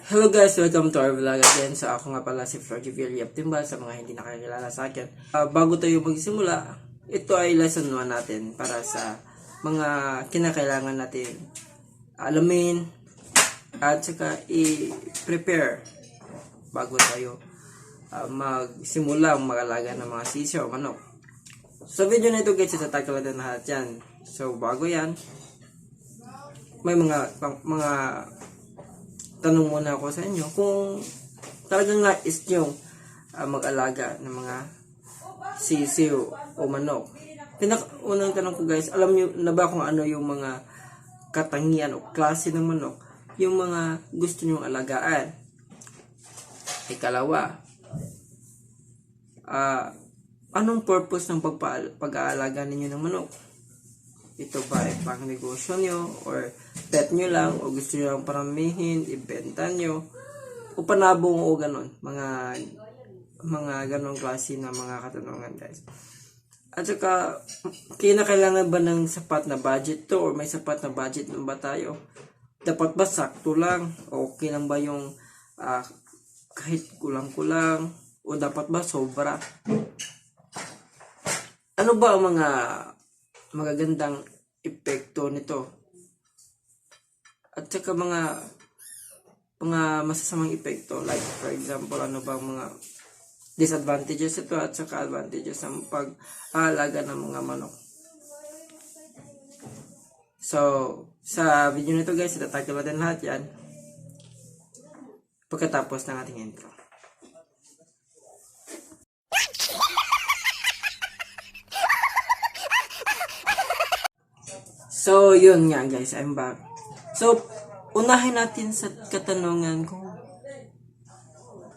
Hello guys, welcome to our vlog again. So ako nga pala si Flor Givilli of Timbal sa mga hindi nakakilala sa akin. Bago tayo magsimula, ito ay lesson 1 natin para sa mga kinakailangan natin alamin at saka i-prepare bago tayo magsimula mag-alaga ng mga sisyo o manok. Sa video na ito guys, itatakil natin lahat yan. So bago yan, may mga tanong muna ako sa inyo kung talagang nais nyo mag-alaga ng mga sisiw o manok. Unang tanong ko guys, alam nyo na ba kung ano yung mga katangian o klase ng manok yung mga gusto nyong alagaan? Ikalawa, anong purpose ng pag-aalaga ninyo ng manok? Ito ba ay pang negosyo nyo or pet nyo lang o gusto nyo lang paramihin, ibenta nyo o panabong o ganon, mga ganon klase na mga katanungan guys. At saka kinakailangan ba ng sapat na budget to or may sapat na budget na ba tayo? Dapat ba sakto lang o okay lang ba yung kahit kulang-kulang o dapat ba sobra? Ano ba ang mga magagandang epekto nito? At saka mga masasamang epekto, like for example, ano bang mga disadvantages ito at saka advantages ng pag-aalaga ng mga manok. So, sa video nito guys, itatakil natin lahat yan pagkatapos ng ating intro. So, yun nga guys, I'm back. So, unahin natin sa katanungan kung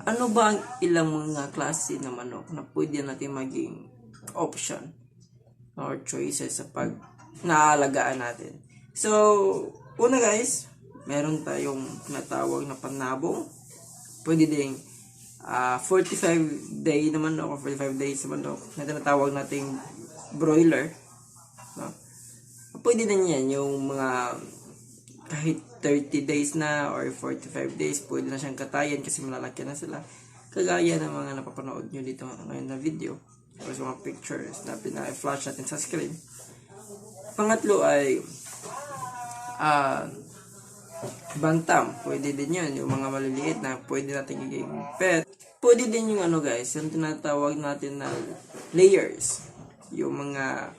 ano ba ang ilang mga klase ng manok na pwede natin maging option or choices sa pag-naalagaan natin. So, una guys, meron tayong natawag na panabong. Pwede ding 45 day na manok o 45 days na manok na tinatawag nating broiler. No? Pwede din yan yung mga kahit 30 days na or 45 days, pwede na siyang katayan kasi malalaki na sila. Kagaya ng mga napapanood nyo dito ngayon na video or sa mga pictures na pina-flash natin sa screen. Pangatlo ay bantam. Pwede din yun, yung mga maliliit na pwede natin giging pet. Pwede din yung ano guys, yung tinatawag natin na layers. Yung mga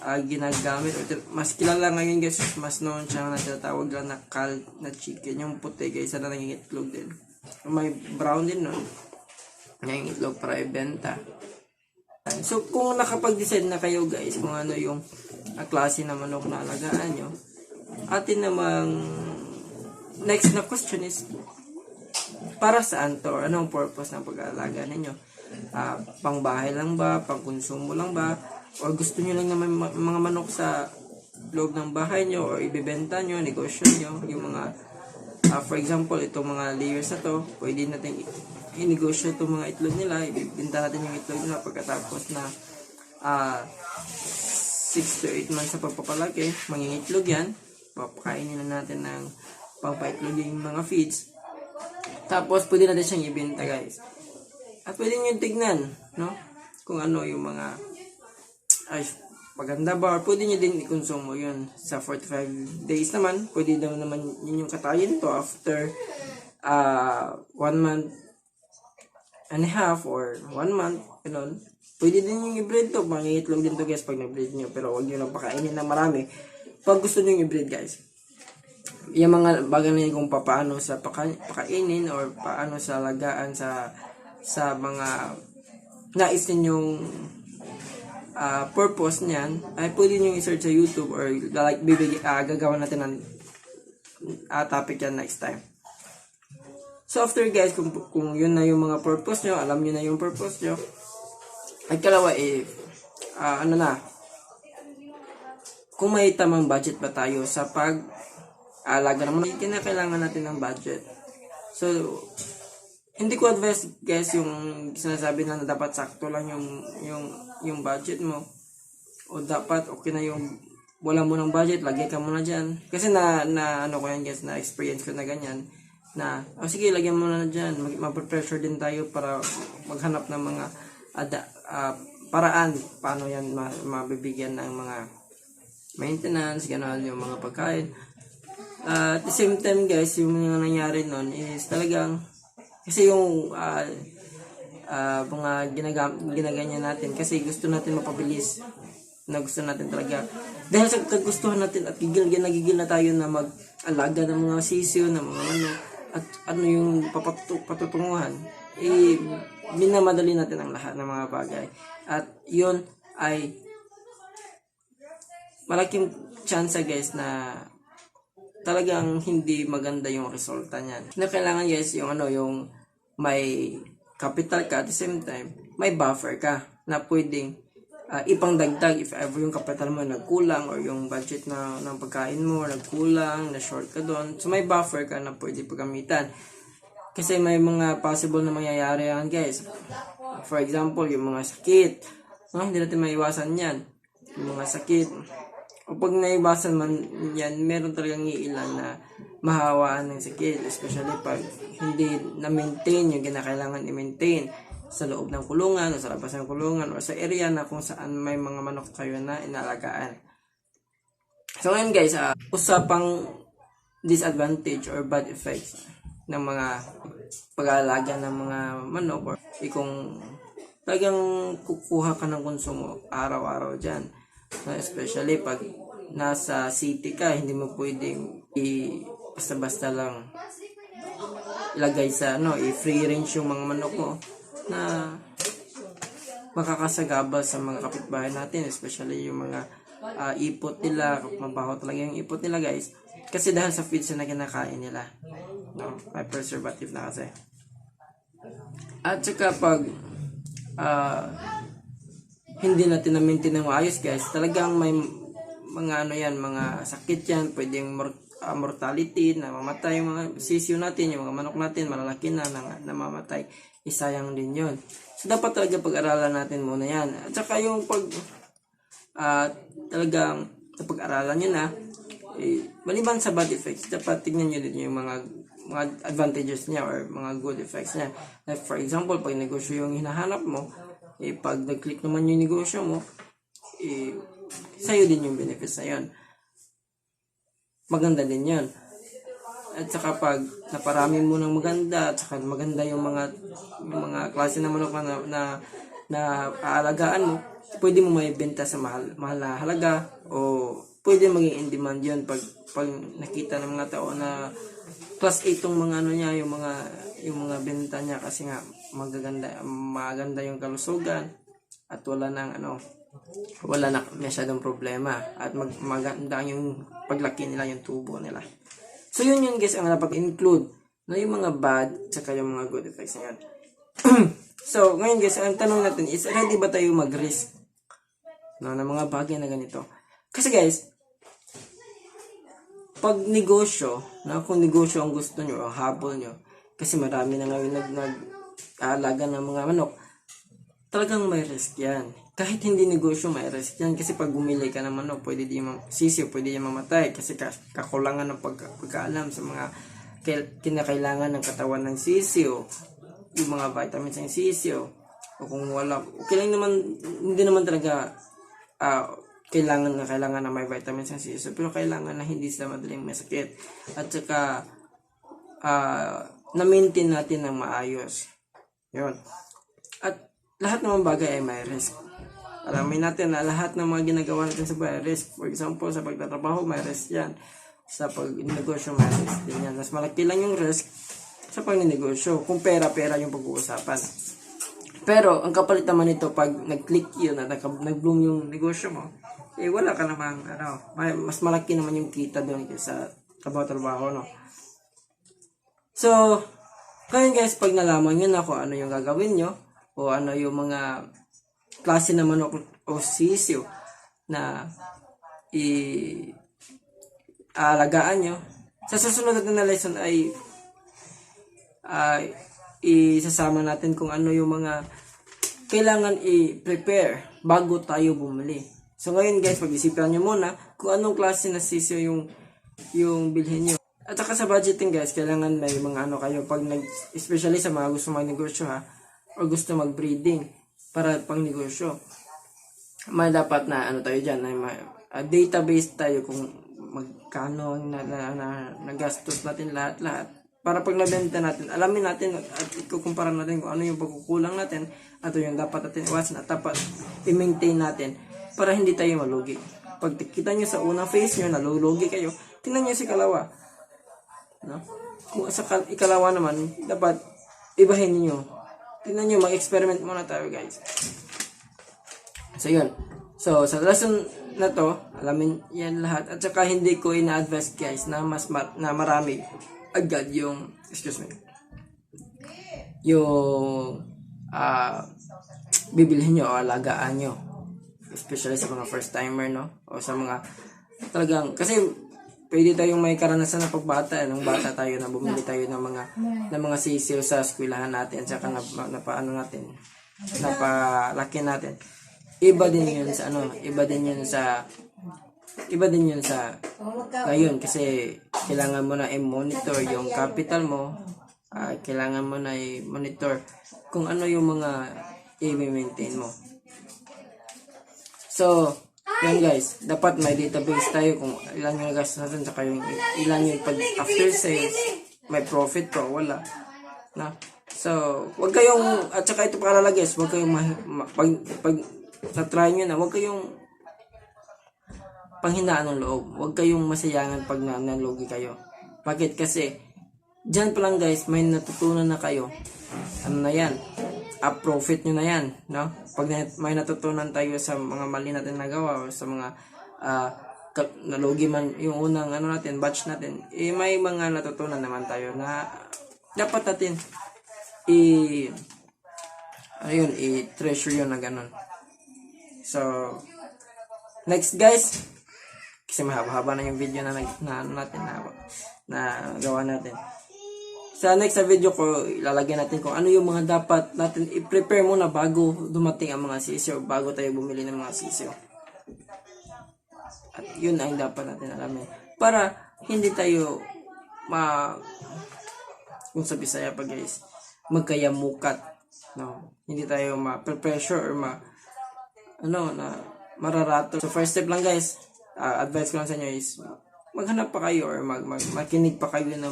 ginagamit o mas kilala ngayon guys, mas noon siya na tinatawag lang na culled na chicken, yung puti guys na nangingitlog din, may brown din nun nangingitlog para ibenta. So kung nakapag-decide na kayo guys kung ano yung klase na manok na alagaan nyo, atin namang next na question is para saan to or anong purpose ng pag-aalaga ninyo? Pang bahay lang ba, pang konsumo lang ba, o gusto nyo lang na may mga manok sa loob ng bahay nyo o ibibenta nyo, negosyo nyo, yung mga for example, itong mga layers na to, pwede natin i-negosyo itong mga itlog nila, ibibenta natin yung itlog nila pagkatapos na 6 to 8 months sa pagpapalaki, mangingitlog yan, papakainin na natin ng pangpaitlog yung mga feeds, tapos pwede natin siyang ibenta guys. At pwede nyo tignan, no? Kung ano yung mga ay maganda ba or pwede nyo din i-consume yun sa 45 days naman. Pwede naman yun yung katayin to after 1 month and a half or 1 month, ganun. Pwede din yung i-breed to, mangingitlog din to guys pag na-breed nyo, pero huwag nyo lang pakainin ng marami pag gusto nyo i-breed guys. Yung mga bagay na yun kung paano sa pakainin or paano sa alagaan sa mga nais ninyong purpose niyan ay pwede nyo i-search sa YouTube or like gagawa natin ng topic yan next time. So after guys, kung yun na yung mga purpose nyo, alam nyo na yung purpose nyo, ay kalawa ano na, kung may tamang budget ba tayo sa pag-alaga naman, kinakailangan natin ng budget. So hindi ko advise guys yung sinasabi na dapat sakto lang yung budget mo o dapat okay na yung wala mo ng budget, lagay ka muna dyan. Kasi na ano ko yan guys, na experience ko na ganyan. na, sige, lagyan mo na dyan. Mag-pressure din tayo para maghanap ng mga paraan paano yan mabibigyan ng mga maintenance, gano'n, yung mga pagkain. At the same time guys, yung mga nangyari nun is talagang, kasi yung mga ginaganyan natin, kasi gusto natin mapabilis, na gusto natin talaga. Dahil sa kagustuhan natin at nagigil na tayo na mag-alaga ng mga sisiyo, ng mga manok, at ano yung patutunguhan, minamadali natin ang lahat ng mga bagay. At yun ay malaking chance guys na talagang hindi maganda yung resulta niyan. Na kailangan guys yung may capital ka, at the same time may buffer ka na pwedeng ipangdagdag if ever yung capital mo nagkulang or yung budget ng pagkain mo nagkulang, na short ka doon. So may buffer ka na pwede paggamitan. Kasi may mga possible na mangyayari yan guys. For example, yung mga sakit. Hindi natin maiwasan yan. Yung mga sakit. O pag naiwasan man yan, meron talagang iilan na mahawaan ng sakit. Especially pag hindi na-maintain yung kinakailangan i-maintain sa loob ng kulungan, o sa labas ng kulungan, o sa area na kung saan may mga manok kayo na inalagaan. So ngayon guys, usapang disadvantage or bad effects ng mga pag-aalaga ng mga manok, or kung talagang kukuha ka ng konsumo araw-araw dyan. Especially pag nasa city ka, hindi mo pwedeng basta-basta lang ilagay sa i-free range yung mga manok mo na makakasagabal sa mga kapitbahay natin, especially yung mga ipot nila. Mabaho talaga yung ipot nila guys, kasi dahil sa feeds na kinakain nila, may preservative na kasi. At saka pag hindi natin na-maintain ng maayos guys, talagang may mga mga sakit yan, pwedeng mortality, na mamatay yung mga sisiyo natin, yung mga manok natin, malalaki na namamatay. Isayang din yun. So dapat talaga pag-aralan natin muna yan. At saka yung talagang pag-aralan nyo na, maliban sa bad effects, dapat tignan nyo din yung mga advantages niya or mga good effects niya. Like for example, pag negosyo yung hinahanap mo, pag nag-click naman yung negosyo mo, sa'yo din yung benefits na yun. Maganda din yun. At saka pag naparami mo ng maganda, at saka maganda yung mga klase ng manok na aalagaan mo, pwede mo maibenta sa mahal na halaga, o pwede maging in demand yun pag nakita ng mga tao na plus 8 tong mga yung mga benta niya, kasi nga maganda yung kalusugan at wala na masyadong problema, at maganda yung paglaki nila, yung tubo nila. So yun guys ang dapat include na yung mga bad saka yung mga good effects na yun. So ngayon guys, ang tanong natin is, ready ba tayo mag-risk ng mga bagay na ganito? Kasi guys, pag negosyo, kung negosyo ang gusto nyo o habol nyo, kasi marami na ngayon nag-aalaga ng mga manok, talagang may risk yan. Kahit hindi negosyo, may risk yan. Kasi pag bumili ka ng manok, pwede yung mamatay. Kasi kakulangan ng pagkaalam sa mga kinakailangan ng katawan ng sisiyo, yung mga vitamins ng sisiyo. O kung wala, okay lang naman, hindi naman talaga kailangan na may vitamins ng sisiyo, pero kailangan na hindi sila madaling masakit. At saka na-maintain natin ng maayos. Yun. At lahat ng bagay ay may risk. Alamin natin na lahat ng mga ginagawa natin sa buhay, risk. For example, sa pagtatrabaho, may risk yan. Sa pag-negosyo, may risk din yan. Mas malaki lang yung risk sa pag-negosyo, kung pera-pera yung pag-uusapan. Pero, ang kapalit naman nito, pag nag-click yun at nag-bloom yung negosyo mo, wala ka namang, mas malaki naman yung kita doon sa trabaho-trabaho, no? So, ngayon guys, pag nalaman nyo na kung ano yung gagawin nyo, o ano yung mga klase ng manok o sisiyo na alagaan nyo, sa susunod natin na lesson ay isasama natin kung ano yung mga kailangan i-prepare bago tayo bumili. So ngayon guys, pag-isipan nyo muna kung anong klase na sisiyo yung bilhin nyo. At saka sa budgeting guys, kailangan may mga ano kayo pag especially sa mga gusto magnegosyo ha, o gusto mag-breeding para pang negosyo. May dapat na ano tayo diyan, may database tayo kung magkano ang nagastos natin lahat-lahat. Para pag nabenta natin, alamin natin at ikukumpara natin kung ano yung pagkukulang natin at yung dapat natin iwasan at dapat i-maintain natin para hindi tayo malugi. Pag kita nyo sa unang phase nyo, nalulugi kayo, tingnan nyo si kalawa. No? Kung sa ikalawa naman, dapat ibahin niyo. Tingnan nyo, mag-experiment muna tayo guys. So yun. So sa lesson na to, alamin yan lahat. At saka hindi ko ina-advise guys na na marami agad yung, yung bibilhin nyo o alagaan nyo. Especially sa mga first timer, no? O sa mga talagang, kasi pwede tayong may karanasan na pagbata, nung bata tayo na bumili tayo ng mga sisiw sa eskwelahan natin, saka napaano natin, napalaki natin. Iba din yun sa ngayon kasi kailangan mo na i-monitor yung capital mo, kailangan mo na i-monitor kung ano yung mga i-maintain mo. So, yan guys, dapat may database tayo kung ilan yung gastos natin, saka yung ilan yung pag after sales, may profit pa, wala. Na? So, wag kayong, at saka ito paalala guys, wag kayong pag na-try nyo na, wag kayong panghinaan ng loob. Wag kayong masayangan pag nalugi kayo. Bakit? Kasi, dyan pa lang guys, may natutunan na kayo. Ano na yan? Profit nyo na yan, no? Pag may natutunan tayo sa mga mali natin nagawa o sa mga nalugi man yung unang ano natin, batch natin, may mga natutunan naman tayo na dapat natin i-treasure yun na ganun. So, next guys, kasi mahaba-haba na yung video na gawa natin. Sa next video ko, ilalagay natin kung ano yung mga dapat natin i-prepare muna bago dumating ang mga sisiyo, bago tayo bumili ng mga sisiyo. At yun ang dapat natin alamin. Para hindi tayo kung sa Bisaya pa guys, magkayamukat. No? Hindi tayo ma-pressure or mararato. So first step lang guys, advice ko lang sa inyo is maghanap pa kayo or makinig pa kayo ng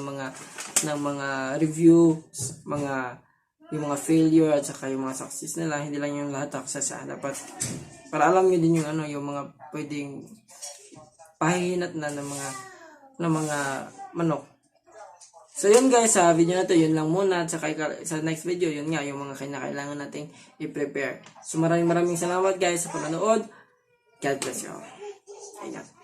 mga reviews, yung mga failure at saka yung mga success nila, hindi lang yung lahat success. Dapat para alam niyo din yung mga pwedeng pahihinat na ng mga manok. So yun guys, sa video na to, yun lang muna. At saka sa next video, yun nga, yung mga kailangan nating i-prepare. So maraming salamat guys sa panonood. God bless you all. Ingat.